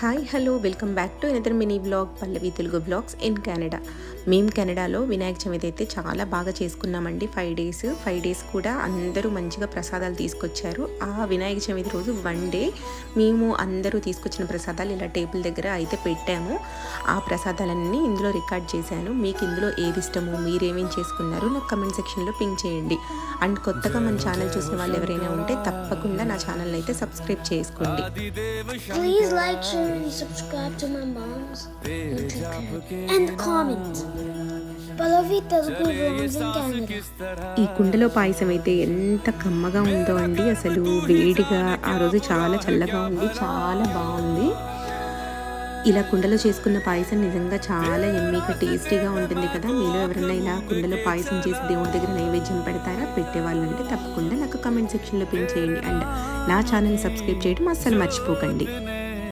Hi hello welcome back to another mini vlog Pallavi Telugu blogs in Canada. మేము కెనడాలో వినాయక చవితి అయితే చాలా బాగా చేసుకున్నామండి. 5 డేస్ కూడా అందరూ మంచిగా ప్రసాదాలు తీసుకొచ్చారు. ఆ వినాయక చవితి రోజు 1 డే మేము అందరూ తీసుకొచ్చిన ప్రసాదాలు ఇలా టేబుల్ దగ్గర అయితే పెట్టాము. ఆ ప్రసాదాలన్నీ ఇందులో రికార్డ్ చేశాను. మీకు ఇందులో ఏది ఇష్టమో మీరేమేం చేసుకున్నారో నాకు కమెంట్ సెక్షన్లో పింక్ చేయండి. అండ్ కొత్తగా మన ఛానల్ చూసిన వాళ్ళు ఎవరైనా ఉంటే తప్పకుండా నా ఛానల్ అయితే సబ్స్క్రైబ్ చేసుకోండి. Please like, share, and subscribe to my mom's YouTube channel. And comment. Palavi Telugu Vlogs in Canada. ఈ కుండలో పాయసం అయితే ఎంత కమ్మగా ఉందో అండి. అసలు వేడిగా ఆ రోజు చాలా చల్లగా ఉంది, చాలా బాగుంది. ఇలా కుండలో చేసుకున్న పాయసం నిజంగా చాలా ఎమ్మీగా టేస్టీగా ఉంటుంది కదా. మీలో ఎవరైనా ఇలా కుండలో పాయసం చేసి దేవుడి దగ్గర నైవేద్యం పెడతారా? పెట్టేవాళ్ళు ఉంటే తప్పకుండా నాకు కమెంట్ సెక్షన్లో పిన్ చేయండి. అండ్ నా ఛానల్ సబ్స్క్రైబ్ చేయడం అస్సలు మర్చిపోకండి.